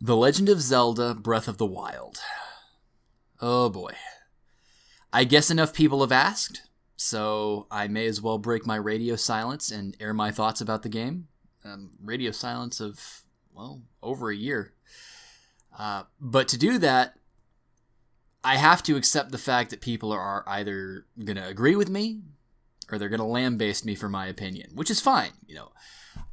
The Legend of Zelda Breath of the Wild. Oh boy. I guess enough people have asked, so I may as well break my radio silence and air my thoughts about the game. Radio silence of, well, over a year. But to do that, I have to accept the fact that people are either going to agree with me or they're going to lambaste me for my opinion, which is fine.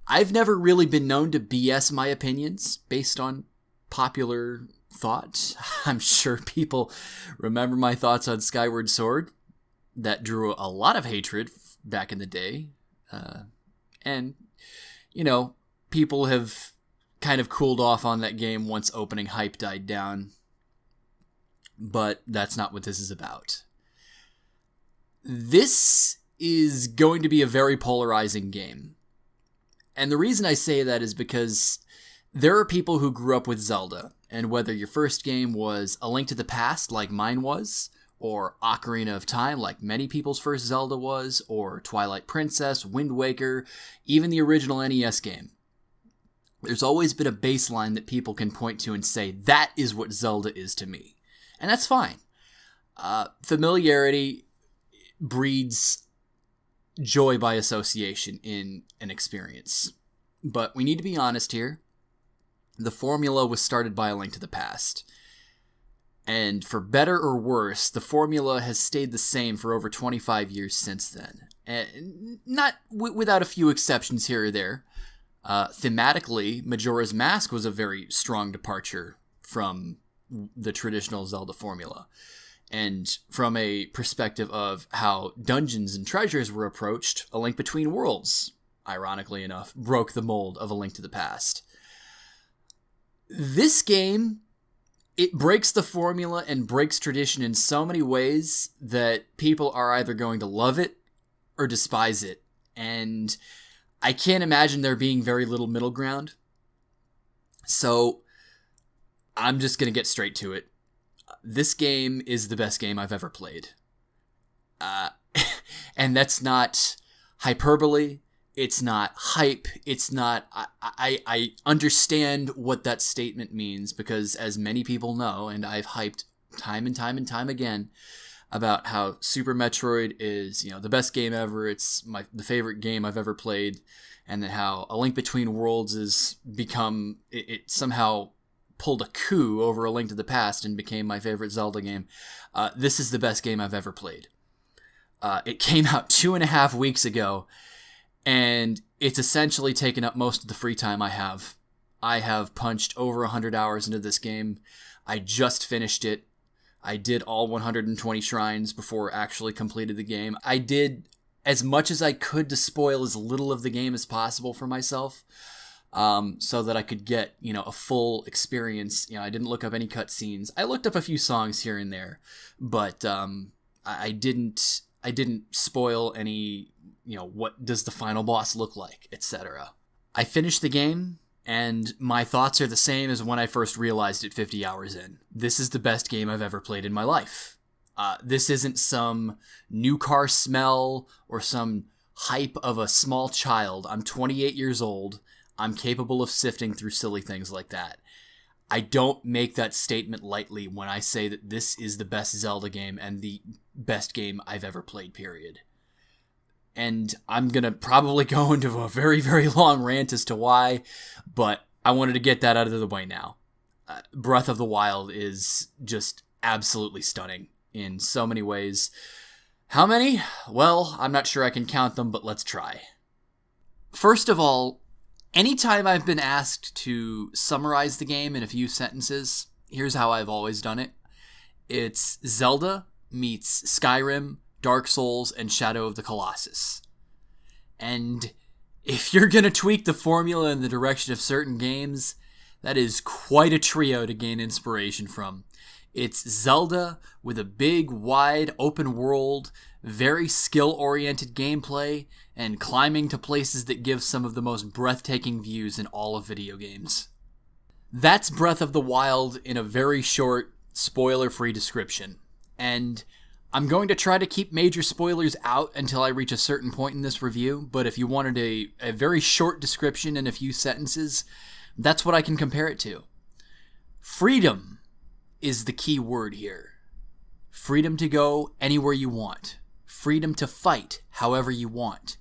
I've never really been known to BS my opinions based on popular thought. I'm sure people remember my thoughts on Skyward Sword. That drew a lot of hatred back in the day. And, people have kind of cooled off on that game once opening hype died down. But that's not what this is about. This is going to be a very polarizing game. And the reason I say that is because there are people who grew up with Zelda, and whether your first game was A Link to the Past like mine was, or Ocarina of Time like many people's first Zelda was, or Twilight Princess, Wind Waker, even the original NES game, there's always been a baseline that people can point to and say, that is what Zelda is to me. And that's fine. Familiarity breeds joy by association in an experience. But we need to be honest here. The formula was started by A Link to the Past. And for better or worse, the formula has stayed the same for over 25 years since then. And not without a few exceptions here or there. Thematically, Majora's Mask was a very strong departure from the traditional Zelda formula. And from a perspective of how dungeons and treasures were approached, A Link Between Worlds, ironically enough, broke the mold of A Link to the Past. This game, it breaks the formula and breaks tradition in so many ways that people are either going to love it or despise it. And I can't imagine there being very little middle ground. So I'm just going to get straight to it. This game is the best game I've ever played. And that's not hyperbole. It's not hype. It's not... I understand what that statement means because as many people know, and I've hyped time and time and time again about how Super Metroid is, the best game ever. It's the favorite game I've ever played. And then how A Link Between Worlds has become... It somehow pulled a coup over A Link to the Past and became my favorite Zelda game. This is the best game I've ever played. It came out 2.5 weeks ago, and it's essentially taken up most of the free time I have. I have punched over 100 hours into this game. I just finished it. I did all 120 shrines before actually completed the game. I did as much as I could to spoil as little of the game as possible for myself. So that I could get, a full experience. I didn't look up any cutscenes. I looked up a few songs here and there, but I didn't spoil any, what does the final boss look like, etc. I finished the game, and my thoughts are the same as when I first realized it 50 hours in. This is the best game I've ever played in my life. This isn't some new car smell or some hype of a small child. I'm 28 years old. I'm capable of sifting through silly things like that. I don't make that statement lightly when I say that this is the best Zelda game and the best game I've ever played, period. And I'm going to probably go into a very, very long rant as to why, but I wanted to get that out of the way now. Breath of the Wild is just absolutely stunning in so many ways. How many? Well, I'm not sure I can count them, but let's try. First of all, anytime I've been asked to summarize the game in a few sentences, here's how I've always done it. It's Zelda meets Skyrim, Dark Souls, and Shadow of the Colossus. And if you're going to tweak the formula in the direction of certain games, that is quite a trio to gain inspiration from. It's Zelda with a big, wide, open world, very skill-oriented gameplay, and climbing to places that give some of the most breathtaking views in all of video games. That's Breath of the Wild in a very short, spoiler-free description. And I'm going to try to keep major spoilers out until I reach a certain point in this review, but if you wanted a very short description in a few sentences, that's what I can compare it to. Freedom is the key word here. Freedom to go anywhere you want. Freedom to fight however you want.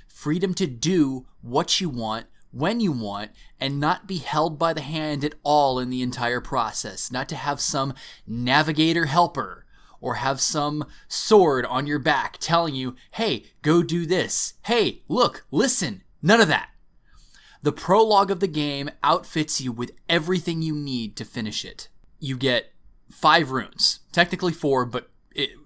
Freedom to do what you want, when you want, and not be held by the hand at all in the entire process. Not to have some navigator helper or have some sword on your back telling you, hey, go do this. Hey, look, listen. None of that. The prologue of the game outfits you with everything you need to finish it. You get 5 runes. Technically 4, but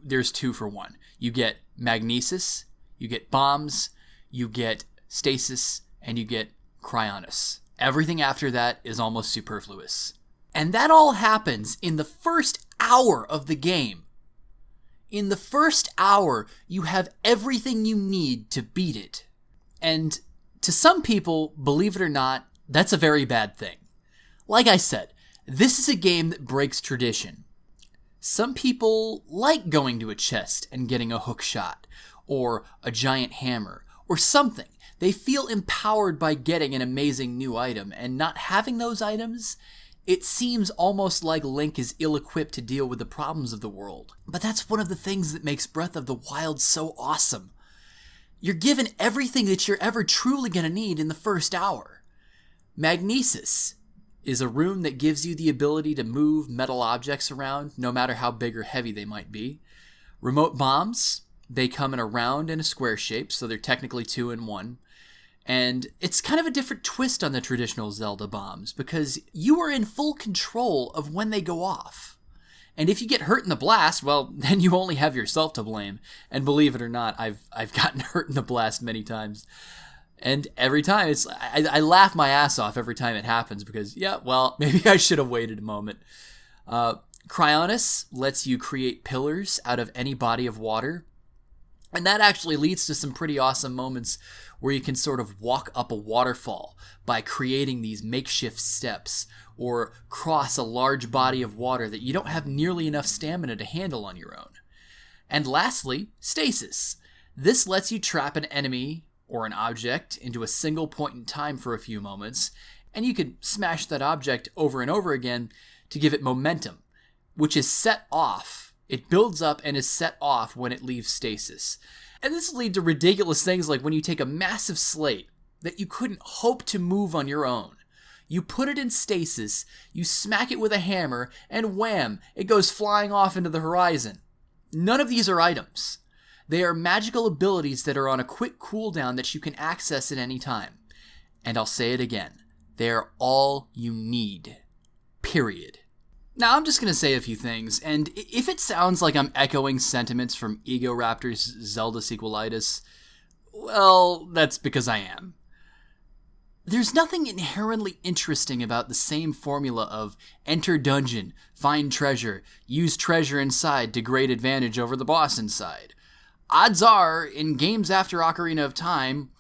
there's 2 for 1. You get magnesis, you get bombs, you get stasis, and you get cryonis. Everything after that is almost superfluous. And that all happens in the first hour of the game. In the first hour, you have everything you need to beat it. And to some people, believe it or not, that's a very bad thing. Like I said, this is a game that breaks tradition. Some people like going to a chest and getting a hook shot, or a giant hammer, or something. They feel empowered by getting an amazing new item, and not having those items, it seems almost like Link is ill-equipped to deal with the problems of the world. But that's one of the things that makes Breath of the Wild so awesome. You're given everything that you're ever truly going to need in the first hour. Magnesis is a rune that gives you the ability to move metal objects around, no matter how big or heavy they might be. Remote bombs, they come in a round and a square shape, so they're technically 2 in 1. And it's kind of a different twist on the traditional Zelda bombs, because you are in full control of when they go off. And if you get hurt in the blast, well, then you only have yourself to blame. And believe it or not, I've gotten hurt in the blast many times. And every time, I laugh my ass off every time it happens, because, yeah, well, maybe I should have waited a moment. Cryonis lets you create pillars out of any body of water. And that actually leads to some pretty awesome moments where you can sort of walk up a waterfall by creating these makeshift steps, or cross a large body of water that you don't have nearly enough stamina to handle on your own. And lastly, stasis. This lets you trap an enemy or an object into a single point in time for a few moments, and you can smash that object over and over again to give it momentum, which is set off. It builds up and is set off when it leaves stasis. And this leads to ridiculous things like when you take a massive slate that you couldn't hope to move on your own. You put it in stasis, you smack it with a hammer, and wham, it goes flying off into the horizon. None of these are items. They are magical abilities that are on a quick cooldown that you can access at any time. And I'll say it again, they are all you need. Period. Now, I'm just going to say a few things, and if it sounds like I'm echoing sentiments from Ego Raptor's Zelda sequelitis, well, that's because I am. There's nothing inherently interesting about the same formula of enter dungeon, find treasure, use treasure inside to great advantage over the boss inside. Odds are, in games after Ocarina of Time,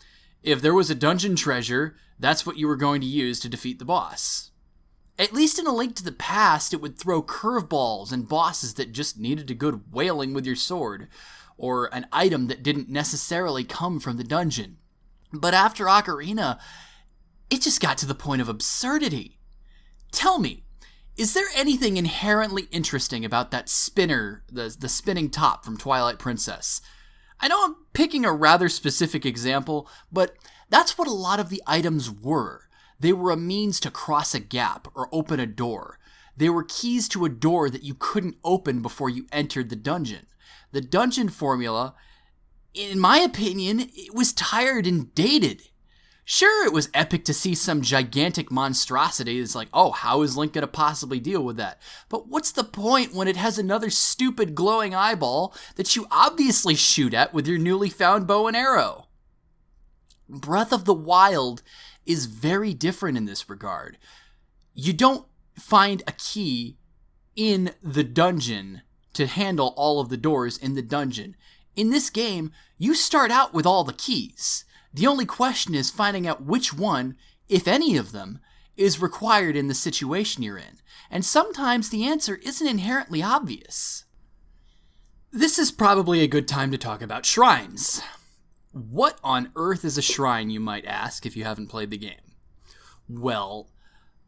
if there was a dungeon treasure, that's what you were going to use to defeat the boss. At least in A Link to the Past, it would throw curveballs and bosses that just needed a good wailing with your sword, or an item that didn't necessarily come from the dungeon. But after Ocarina, it just got to the point of absurdity. Tell me, is there anything inherently interesting about that spinner, the spinning top from Twilight Princess? I know I'm picking a rather specific example, but that's what a lot of the items were. They were a means to cross a gap or open a door. They were keys to a door that you couldn't open before you entered the dungeon. The dungeon formula, in my opinion, it was tired and dated. Sure, it was epic to see some gigantic monstrosity. It's like, oh, how is Link going to possibly deal with that? But what's the point when it has another stupid glowing eyeball that you obviously shoot at with your newly found bow and arrow? Breath of the Wild is very different in this regard. You don't find a key in the dungeon to handle all of the doors in the dungeon. In this game, you start out with all the keys. The only question is finding out which one, if any of them, is required in the situation you're in. And sometimes the answer isn't inherently obvious. This is probably a good time to talk about shrines. What on earth is a shrine, you might ask, if you haven't played the game? Well,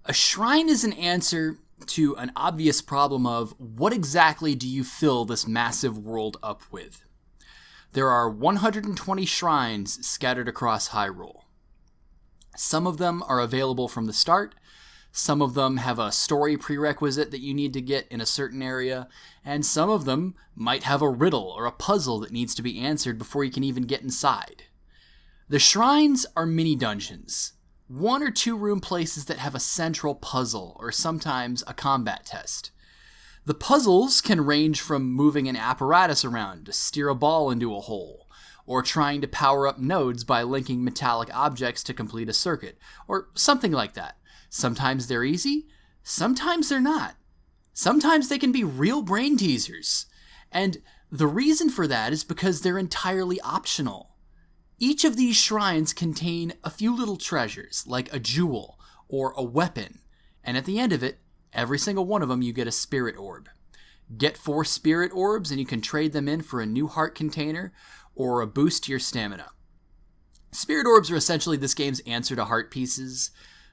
a shrine is an answer to an obvious problem of what exactly do you fill this massive world up with? There are 120 shrines scattered across Hyrule. Some of them are available from the start, some of them have a story prerequisite that you need to get in a certain area, and some of them might have a riddle or a puzzle that needs to be answered before you can even get inside. The shrines are mini dungeons, 1 or 2 room places that have a central puzzle or sometimes a combat test. The puzzles can range from moving an apparatus around to steer a ball into a hole, or trying to power up nodes by linking metallic objects to complete a circuit, or something like that. Sometimes they're easy, sometimes they're not. Sometimes they can be real brain teasers. And the reason for that is because they're entirely optional. Each of these shrines contain a few little treasures, like a jewel or a weapon, and at the end of it, every single one of them you get a spirit orb. Get 4 spirit orbs and you can trade them in for a new heart container or a boost to your stamina. Spirit orbs are essentially this game's answer to heart pieces,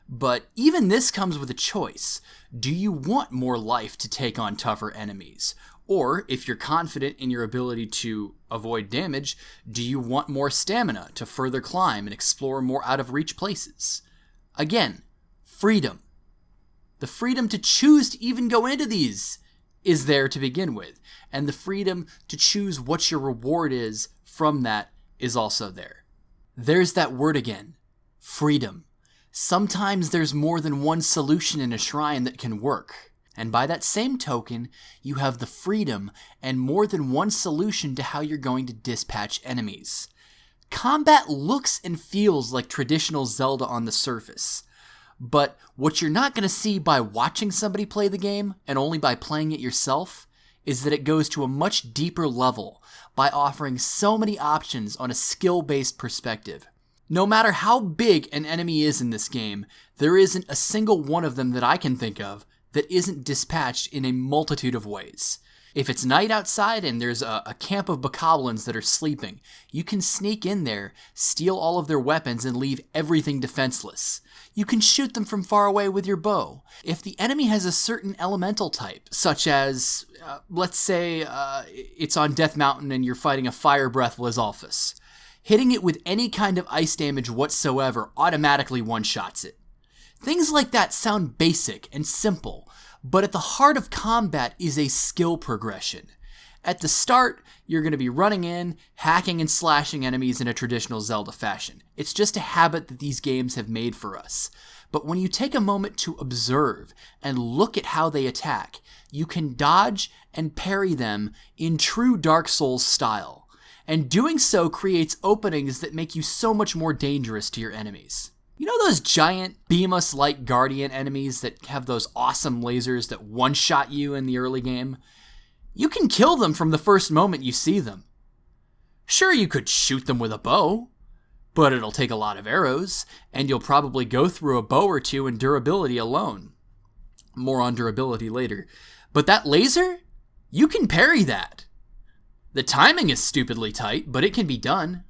but even this comes with a choice. Do you want more life to take on tougher enemies? Or, if you're confident in your ability to avoid damage, do you want more stamina to further climb and explore more out-of-reach places? Again, freedom. The freedom to choose to even go into these is there to begin with, and the freedom to choose what your reward is from that is also there. There's that word again, freedom. Sometimes there's more than one solution in a shrine that can work. And by that same token, you have the freedom and more than one solution to how you're going to dispatch enemies. Combat looks and feels like traditional Zelda on the surface. But what you're not going to see by watching somebody play the game, and only by playing it yourself, is that it goes to a much deeper level by offering so many options on a skill-based perspective. No matter how big an enemy is in this game, there isn't a single one of them that I can think of that isn't dispatched in a multitude of ways. If it's night outside and there's a camp of bokoblins that are sleeping, you can sneak in there, steal all of their weapons, and leave everything defenseless. You can shoot them from far away with your bow. If the enemy has a certain elemental type, such as, let's say, it's on Death Mountain and you're fighting a fire breath Lizalfus, hitting it with any kind of ice damage whatsoever automatically one-shots it. Things like that sound basic and simple, but at the heart of combat is a skill progression. At the start, you're going to be running in, hacking and slashing enemies in a traditional Zelda fashion. It's just a habit that these games have made for us. But when you take a moment to observe and look at how they attack, you can dodge and parry them in true Dark Souls style. And doing so creates openings that make you so much more dangerous to your enemies. You know those giant Behemoth-like Guardian enemies that have those awesome lasers that one-shot you in the early game? You can kill them from the first moment you see them. Sure, you could shoot them with a bow, but it'll take a lot of arrows, and you'll probably go through a bow or two in durability alone. More on durability later. But that laser? You can parry that. The timing is stupidly tight, but it can be done.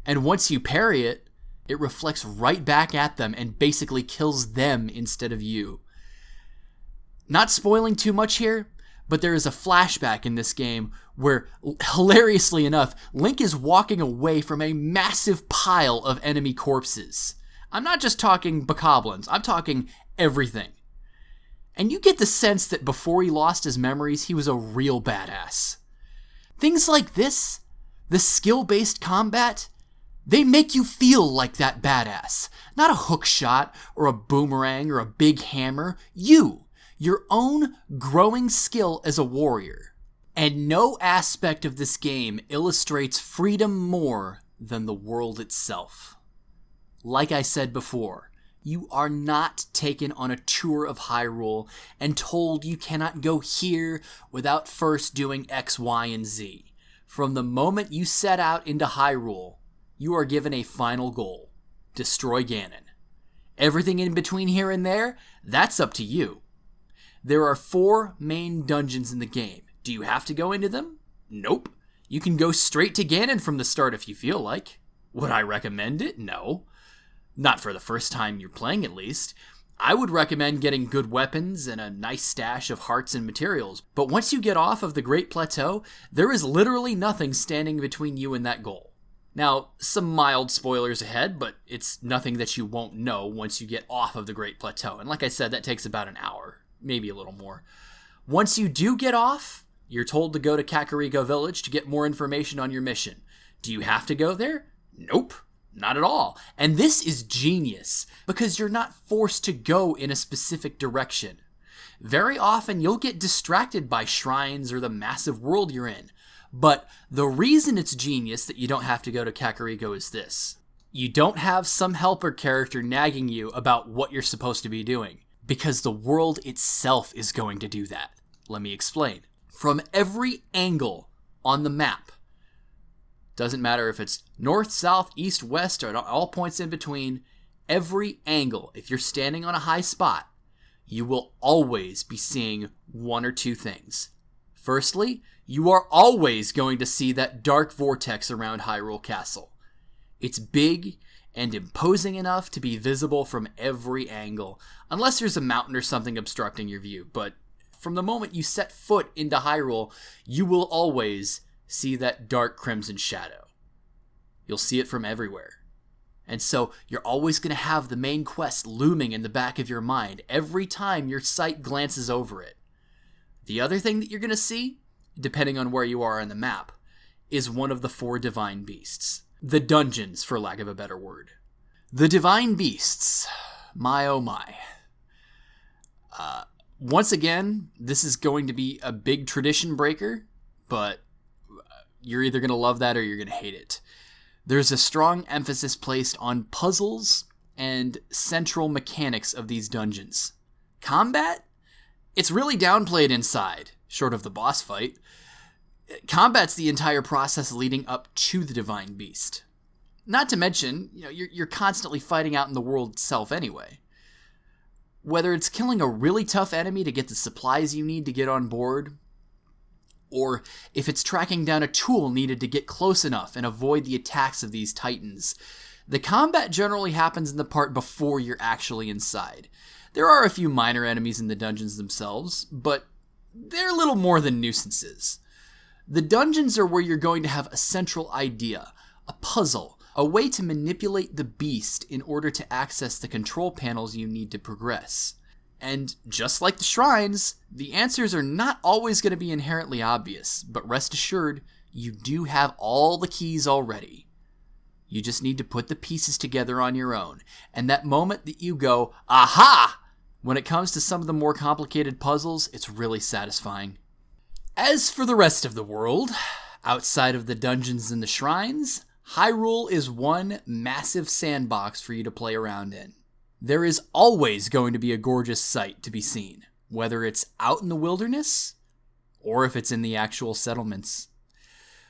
And once you parry it, it reflects right back at them and basically kills them instead of you. Not spoiling too much here, but there is a flashback in this game where, hilariously enough, Link is walking away from a massive pile of enemy corpses. I'm not just talking bokoblins, I'm talking everything. And you get the sense that before he lost his memories, he was a real badass. Things like this, the skill-based combat, they make you feel like that badass. Not a hook shot, or a boomerang, or a big hammer. You, your own growing skill as a warrior. And no aspect of this game illustrates freedom more than the world itself. Like I said before, you are not taken on a tour of Hyrule and told you cannot go here without first doing X, Y, and Z. From the moment you set out into Hyrule, you are given a final goal: destroy Ganon. Everything in between here and there, that's up to you. There are 4 main dungeons in the game. Do you have to go into them? Nope. You can go straight to Ganon from the start if you feel like. Would I recommend it? No. Not for the first time you're playing, at least. I would recommend getting good weapons and a nice stash of hearts and materials, but once you get off of the Great Plateau, there is literally nothing standing between you and that goal. Now, some mild spoilers ahead, but it's nothing that you won't know once you get off of the Great Plateau, and like I said, that takes about an hour, maybe a little more. Once you do get off, you're told to go to Kakariko Village to get more information on your mission. Do you have to go there? Nope. Not at all. And this is genius, because you're not forced to go in a specific direction. Very often, you'll get distracted by shrines or the massive world you're in. But the reason it's genius that you don't have to go to Kakariko is this. You don't have some helper character nagging you about what you're supposed to be doing, because the world itself is going to do that. Let me explain. From every angle on the map, doesn't matter if it's north, south, east, west, or at all points in between, every angle, if you're standing on a high spot, you will always be seeing one or two things. Firstly, you are always going to see that dark vortex around Hyrule Castle. It's big and imposing enough to be visible from every angle, unless there's a mountain or something obstructing your view. But from the moment you set foot into Hyrule, you will always see that dark crimson shadow. You'll see it from everywhere. And so you're always going to have the main quest looming in the back of your mind every time your sight glances over it. The other thing that you're going to see, depending on where you are on the map, is one of the 4 divine beasts. The dungeons, for lack of a better word. The divine beasts. My oh my. Once again, this is going to be a big tradition breaker, but you're either going to love that or you're going to hate it. There's a strong emphasis placed on puzzles and central mechanics of these dungeons. Combat? It's really downplayed inside, short of the boss fight. Combat's the entire process leading up to the Divine Beast. Not to mention, you're constantly fighting out in the world itself anyway. Whether it's killing a really tough enemy to get the supplies you need to get on board, or if it's tracking down a tool needed to get close enough and avoid the attacks of these titans, the combat generally happens in the part before you're actually inside. There are a few minor enemies in the dungeons themselves, but they're little more than nuisances. The dungeons are where you're going to have a central idea, a puzzle, a way to manipulate the beast in order to access the control panels you need to progress. And just like the shrines, the answers are not always going to be inherently obvious, but rest assured, you do have all the keys already. You just need to put the pieces together on your own, and that moment that you go, aha! When it comes to some of the more complicated puzzles, it's really satisfying. As for the rest of the world, outside of the dungeons and the shrines, Hyrule is one massive sandbox for you to play around in. There is always going to be a gorgeous sight to be seen, whether it's out in the wilderness or if it's in the actual settlements.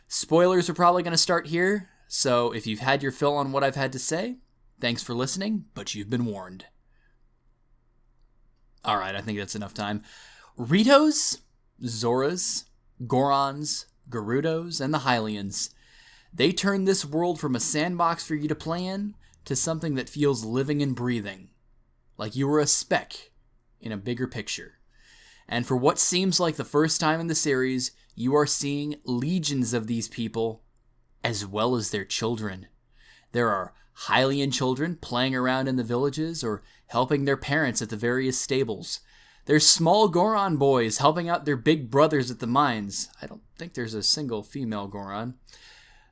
Spoilers are probably going to start here, so if you've had your fill on what I've had to say, thanks for listening, but you've been warned. Alright, I think that's enough time. Ritos, Zoras, Gorons, Gerudos, and the Hylians. They turn this world from a sandbox for you to play in to something that feels living and breathing, like you were a speck in a bigger picture. And for what seems like the first time in the series, you are seeing legions of these people, as well as their children. There are Hylian children playing around in the villages or helping their parents at the various stables. There's small Goron boys helping out their big brothers at the mines. I don't think there's a single female Goron.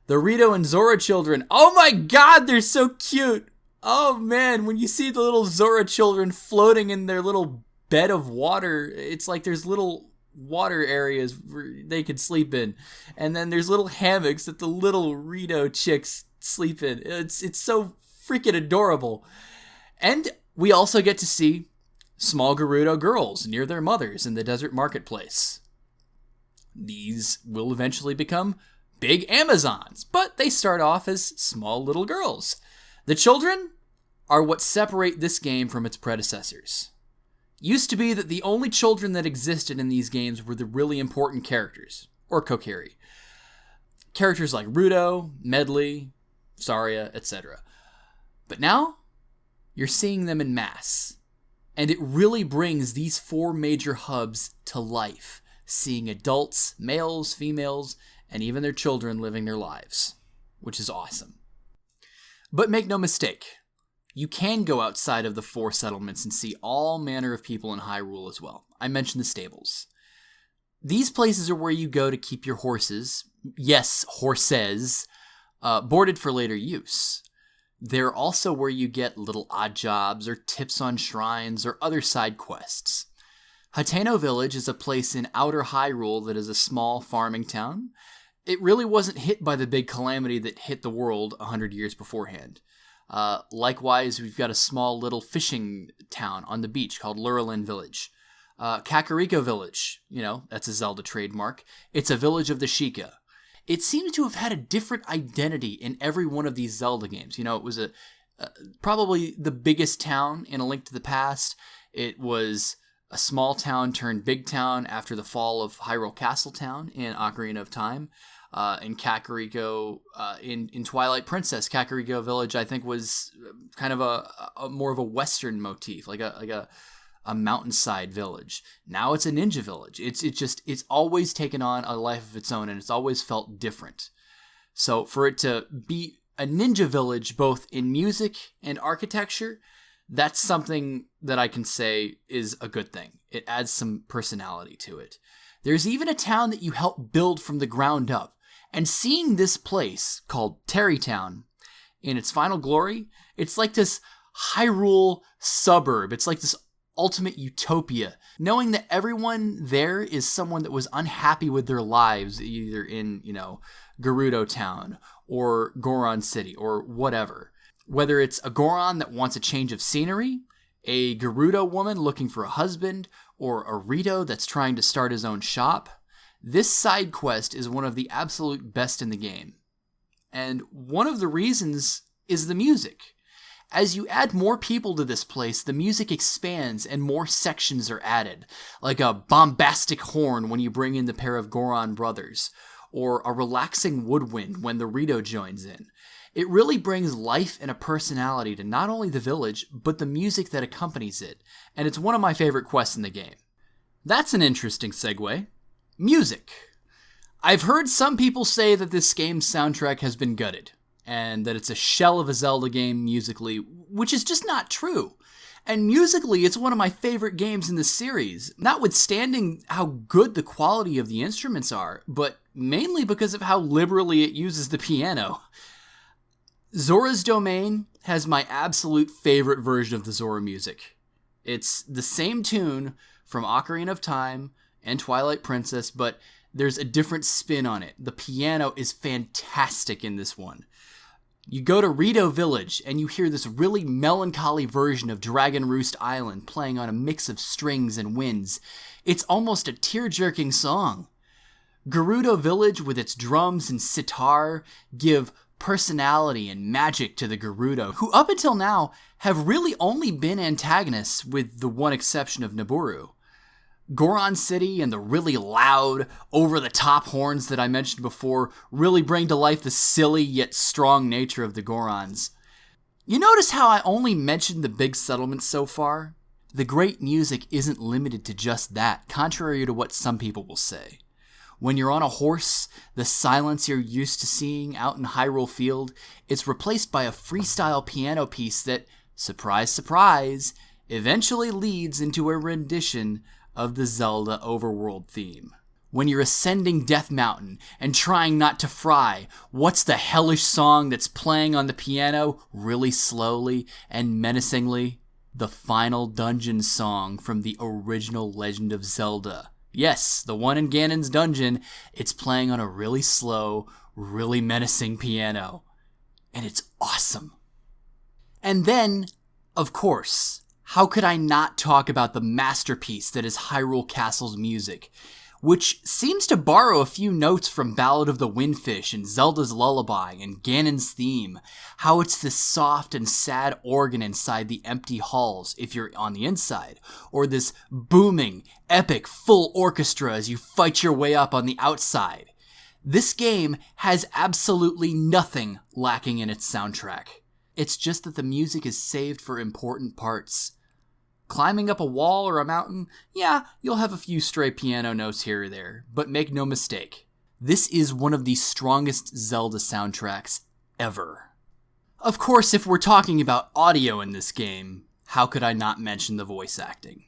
The Rito and Zora children. Oh my god, they're so cute. Oh man, when you see the little Zora children floating in their little bed of water, it's like there's little water areas where they could sleep in. And then there's little hammocks that the little Rito chicks sleep in. It's so freaking adorable. And we also get to see small Gerudo girls near their mothers in the desert marketplace. These will eventually become big Amazons, but they start off as small little girls. The children are what separate this game from its predecessors. Used to be that the only children that existed in these games were the really important characters, or Kokiri. Characters like Ruto, Medley, Saria, etc. But now, you're seeing them in mass. And it really brings these 4 major hubs to life, seeing adults, males, females, and even their children living their lives, which is awesome. But make no mistake, you can go outside of the 4 settlements and see all manner of people in Hyrule as well. I mentioned the stables. These places are where you go to keep your horses, yes, horses, boarded for later use. They're also where you get little odd jobs or tips on shrines or other side quests. Hateno Village is a place in outer Hyrule that is a small farming town. It really wasn't hit by the big calamity that hit the world 100 years beforehand. Likewise, we've got a small little fishing town on the beach called Lurelin Village. Kakariko Village, that's a Zelda trademark. It's a village of the Sheikah. It seems to have had a different identity in every one of these Zelda games. It was probably the biggest town in A Link to the Past. It was a small town turned big town after the fall of Hyrule Castle Town in Ocarina of Time. In Kakariko, in Twilight Princess, Kakariko Village, I think, was kind of a more of a Western motif, like a mountainside village. Now it's a ninja village. It's always taken on a life of its own, and it's always felt different. So for it to be a ninja village, both in music and architecture, that's something that I can say is a good thing. It adds some personality to it. There's even a town that you help build from the ground up. And seeing this place, called Terrytown, in its final glory, it's like this Hyrule suburb. It's like this ultimate utopia, knowing that everyone there is someone that was unhappy with their lives, either in, Gerudo Town or Goron City or whatever. Whether it's a Goron that wants a change of scenery, a Gerudo woman looking for a husband, or a Rito that's trying to start his own shop, this side quest is one of the absolute best in the game. And one of the reasons is the music. As you add more people to this place, the music expands and more sections are added, like a bombastic horn when you bring in the pair of Goron brothers, or a relaxing woodwind when the Rito joins in. It really brings life and a personality to not only the village, but the music that accompanies it, and it's one of my favorite quests in the game. That's an interesting segue. Music. I've heard some people say that this game's soundtrack has been gutted, and that it's a shell of a Zelda game musically, which is just not true. And musically, it's one of my favorite games in the series, notwithstanding how good the quality of the instruments are, but mainly because of how liberally it uses the piano. Zora's Domain has my absolute favorite version of the Zora music. It's the same tune from Ocarina of Time and Twilight Princess, but there's a different spin on it. The piano is fantastic in this one. You go to Rito Village, and you hear this really melancholy version of Dragon Roost Island playing on a mix of strings and winds. It's almost a tear-jerking song. Gerudo Village, with its drums and sitar, give personality and magic to the Gerudo, who up until now have really only been antagonists with the one exception of Nabooru. Goron City and the really loud, over-the-top horns that I mentioned before really bring to life the silly yet strong nature of the Gorons. You notice how I only mentioned the big settlements so far? The great music isn't limited to just that, contrary to what some people will say. When you're on a horse, the silence you're used to seeing out in Hyrule Field, it's replaced by a freestyle piano piece that, surprise, surprise, eventually leads into a rendition of the Zelda overworld theme. When you're ascending Death Mountain and trying not to fry, what's the hellish song that's playing on the piano really slowly and menacingly? The final dungeon song from the original Legend of Zelda. Yes, the one in Ganon's dungeon. It's playing on a really slow, really menacing piano. And it's awesome. And then, of course, how could I not talk about the masterpiece that is Hyrule Castle's music, which seems to borrow a few notes from Ballad of the Windfish and Zelda's Lullaby and Ganon's theme, how it's this soft and sad organ inside the empty halls if you're on the inside, or this booming, epic, full orchestra as you fight your way up on the outside. This game has absolutely nothing lacking in its soundtrack. It's just that the music is saved for important parts. Climbing up a wall or a mountain, yeah, you'll have a few stray piano notes here or there, but make no mistake, this is one of the strongest Zelda soundtracks ever. Of course, if we're talking about audio in this game, how could I not mention the voice acting?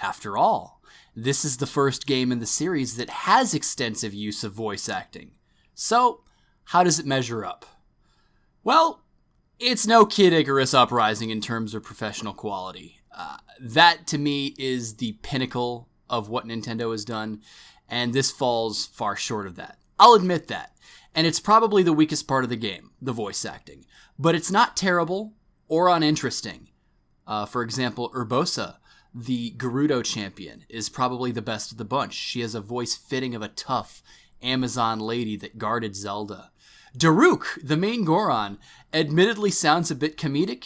After all, this is the first game in the series that has extensive use of voice acting. So, how does it measure up? Well, it's no Kid Icarus Uprising in terms of professional quality. That, to me, is the pinnacle of what Nintendo has done, and this falls far short of that. I'll admit that. And it's probably the weakest part of the game, the voice acting. But it's not terrible or uninteresting. For example, Urbosa, the Gerudo champion, is probably the best of the bunch. She has a voice fitting of a tough Amazon lady that guarded Zelda. Daruk, the main Goron, admittedly sounds a bit comedic,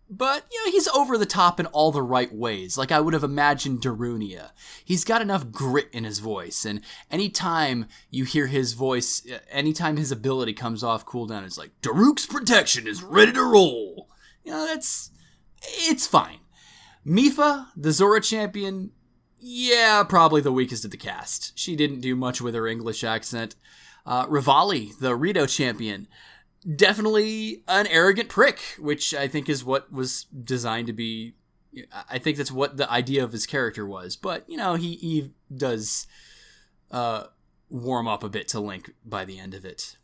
but, he's over the top in all the right ways, like I would have imagined Darunia. He's got enough grit in his voice, and anytime you hear his voice, anytime his ability comes off cooldown, it's like, Daruk's protection is ready to roll. It's fine. Mipha, the Zora champion, yeah, probably the weakest of the cast. She didn't do much with her English accent. Rivali, the Rito champion, definitely an arrogant prick, which I think is what was designed to be. I think that's what the idea of his character was. But, he does warm up a bit to Link by the end of it.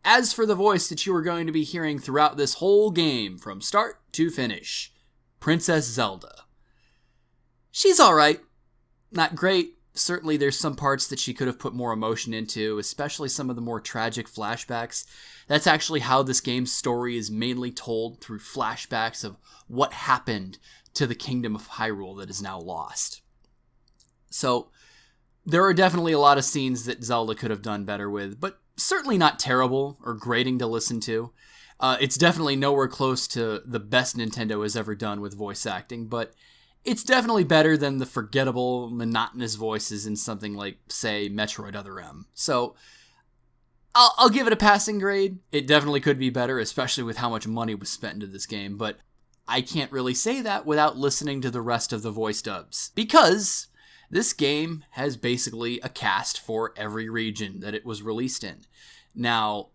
As for the voice that you are going to be hearing throughout this whole game, from start to finish, Princess Zelda. She's alright. Not great. Certainly there's some parts that she could have put more emotion into, especially some of the more tragic flashbacks. That's actually how this game's story is mainly told, through flashbacks of what happened to the Kingdom of Hyrule that is now lost. So, there are definitely a lot of scenes that Zelda could have done better with, but certainly not terrible or grating to listen to. It's definitely nowhere close to the best Nintendo has ever done with voice acting, but it's definitely better than the forgettable, monotonous voices in something like, say, Metroid Other M. So, I'll give it a passing grade. It definitely could be better, especially with how much money was spent into this game, but I can't really say that without listening to the rest of the voice dubs. Because this game has basically a cast for every region that it was released in. Now,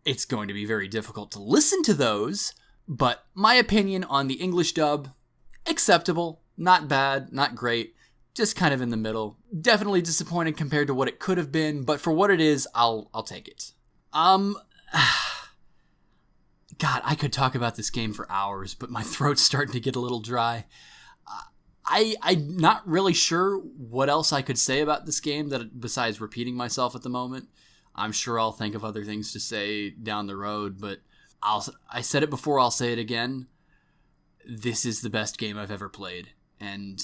it's going to be very difficult to listen to those, but my opinion on the English dub, acceptable, not bad, not great, just kind of in the middle. Definitely disappointing compared to what it could have been, but for what it is, I'll take it. God, I could talk about this game for hours, but my throat's starting to get a little dry. I'm not really sure what else I could say about this game that besides repeating myself at the moment. I'm sure I'll think of other things to say down the road, but I said it before, I'll say it again. This is the best game I've ever played, and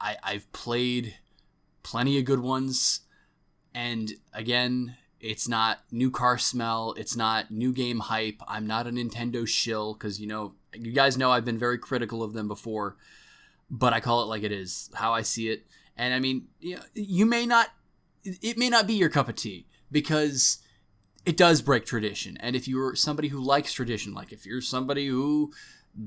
I've played plenty of good ones, and again, it's not new car smell, it's not new game hype, I'm not a Nintendo shill, because, you guys know I've been very critical of them before, but I call it like it is, how I see it, and I mean, it may not be your cup of tea, because it does break tradition, and if you're somebody who likes tradition, like if you're somebody who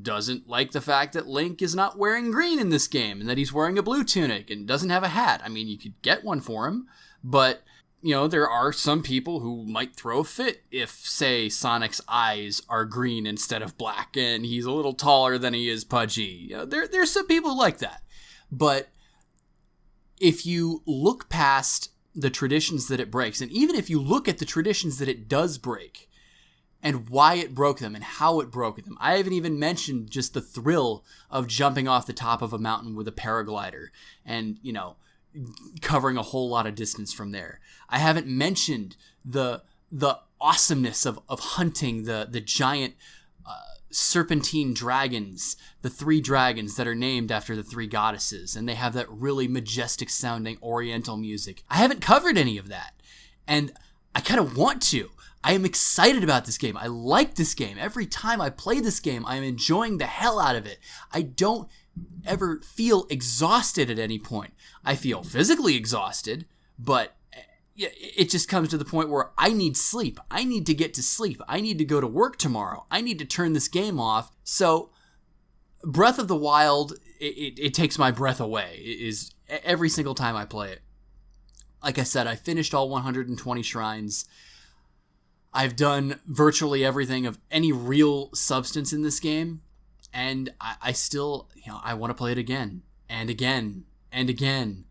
doesn't like the fact that Link is not wearing green in this game and that he's wearing a blue tunic and doesn't have a hat. I mean, you could get one for him, but, there are some people who might throw a fit if, say, Sonic's eyes are green instead of black and he's a little taller than he is pudgy. There's some people who like that. But if you look past the traditions that it breaks, and even if you look at the traditions that it does break, and why it broke them and how it broke them. I haven't even mentioned just the thrill of jumping off the top of a mountain with a paraglider and, covering a whole lot of distance from there. I haven't mentioned the awesomeness of hunting the giant serpentine dragons, the 3 dragons that are named after the 3 goddesses, and they have that really majestic sounding oriental music. I haven't covered any of that, and I kind of want to. I am excited about this game. I like this game. Every time I play this game, I am enjoying the hell out of it. I don't ever feel exhausted at any point. I feel physically exhausted, but it just comes to the point where I need sleep. I need to get to sleep. I need to go to work tomorrow. I need to turn this game off. So Breath of the Wild, it takes my breath away. It is every single time I play it. Like I said, I finished all 120 shrines. I've done virtually everything of any real substance in this game, and I still, I want to play it again and again and again.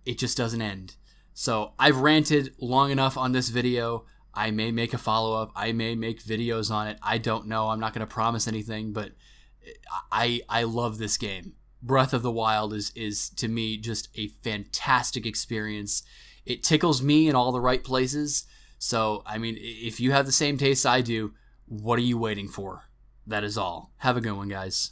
It just doesn't end. So I've ranted long enough on this video. I may make a follow-up. I may make videos on it. I don't know. I'm not going to promise anything, but I love this game. Breath of the Wild is to me just a fantastic experience. It tickles me in all the right places. So, I mean, if you have the same taste I do, what are you waiting for? That is all. Have a good one, guys.